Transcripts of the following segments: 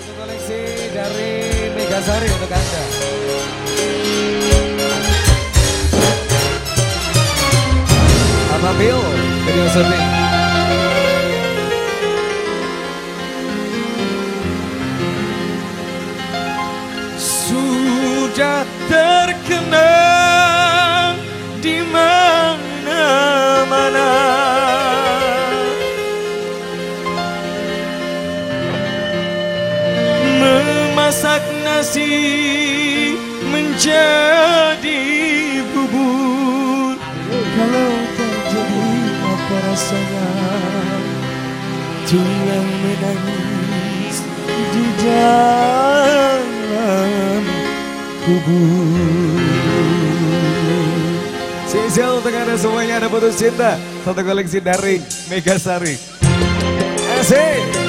Satu koleksi dari Megasari untuk Anda. Apa Bill? Video syuting. Sudah terkenal di mana-mana, memasak nasi menjadi bubur. Kalau terjadi apa rasanya tulang menangis di dalam kubur. Spesial untuk Anda semuanya, ada putus cinta. Satu koleksi dari Megasari. Asik.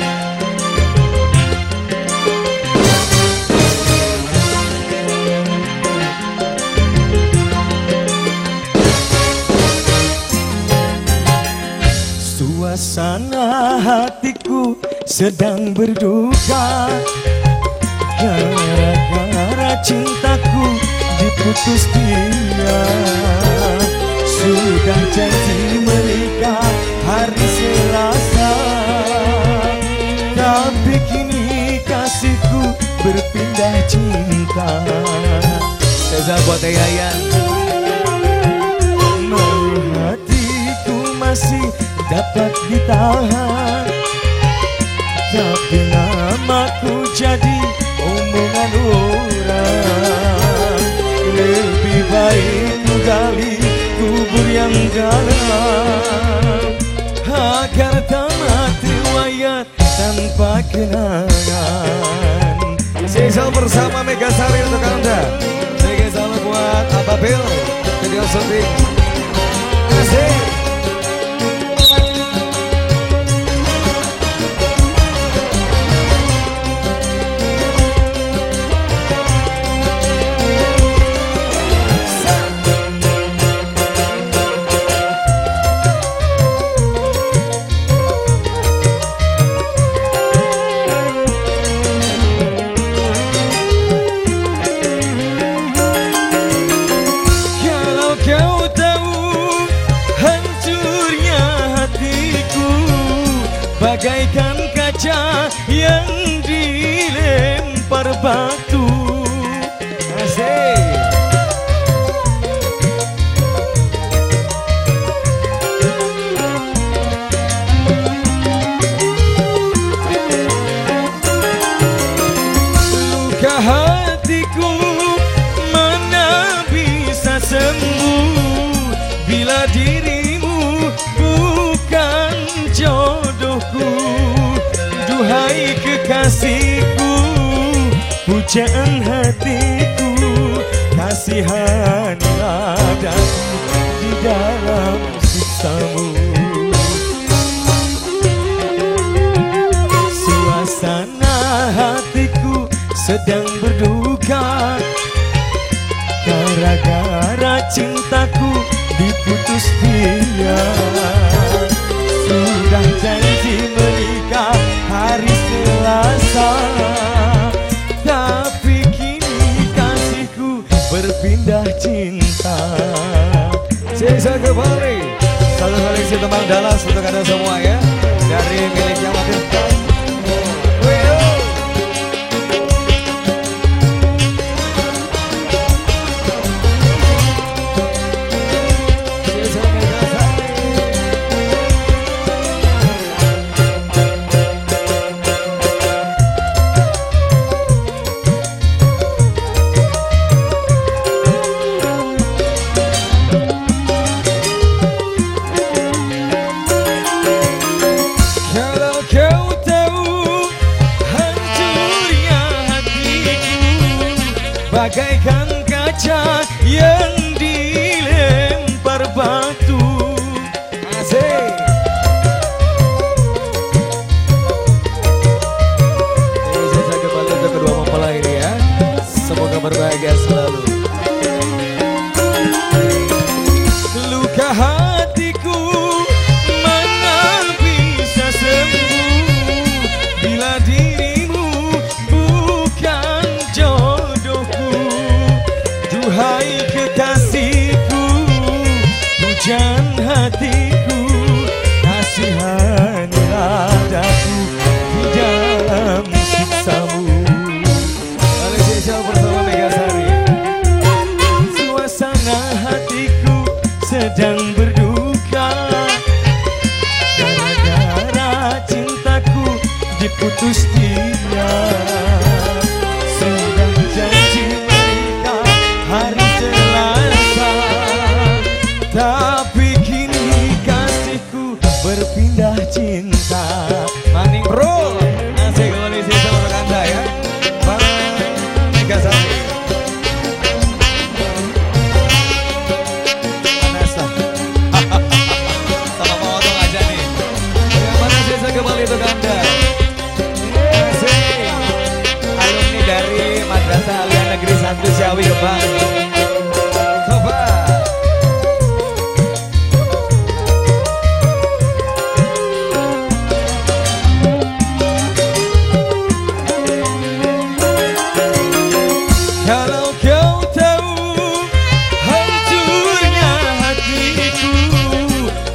Suasana hatiku sedang berduka gara-gara cintaku diputus dia. Sudah janji menikah hari Selasa, tapi kini kasihku berpindah cinta. Spesial buat Yayan. Hatiku masih dapat ditahan, tapi namaku jadi omongan orang. Lebih baik ku gali kubur yang dalam, agar tak mati wayat tanpa kenangan. Spesial bersama Megasari untuk Anda. Spesial buat Apa Bill? Video syuting. Asik. Kau tahu hancurnya hatiku bagaikan kaca yang dilempar batu. Asik. Luka hatiku mana bisa sembuh bila dirimu bukan jodohku. Duhai kekasihku, pujaan hatiku, kasihanilah daku di dalam siksamu. Suasana hatiku sedang berduka gara-gara cintaku diputus dia. Sudah janji menikah hari Selasa, tapi kini kasihku berpindah cinta. Sisa kembali. Satu koleksi tembang Dallas untuk Anda semua ya. Dari miliknya Makin. Bagaikan kaca yang dilempar batu. Asik. Ini saya kembali untuk kedua mempelai ini ya. Semoga berbahagia selalu. Luka hatiku mana bisa sembuh bila dirimu setia. Sudah janji menikah hari Selasa, tapi kini kasihku berpindah cinta. Maning bro, asik kembali sih sama untuk anda ya, Bang Megasari. Anasta, sama mau otong aja nih. Bagaimana sih kembali untuk anda? Asik, alumni dari Madrasah Alia Negeri Santu Ciawi Gebang. Coba. Kalau kau tahu hancurnya hatiku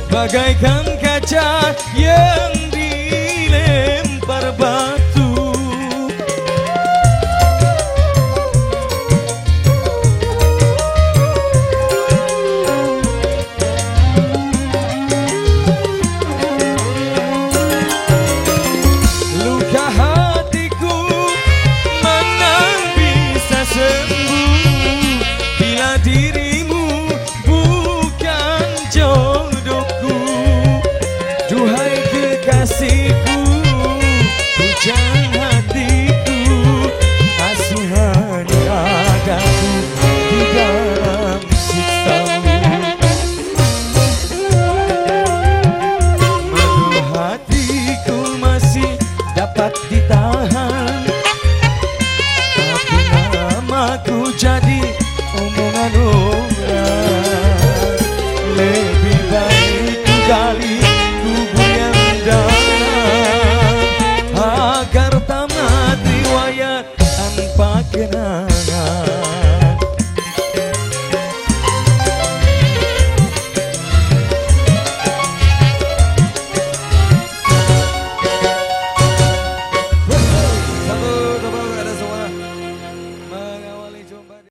bagaikan kaca yang dilempar batu. Luka hatiku mana bisa sembuh bila dirimu bukan jodohku. Duhai kekasihku, hujan hatiku, kasihan ragaku di dalam siksamu. Menuh hatiku masih dapat ditahan.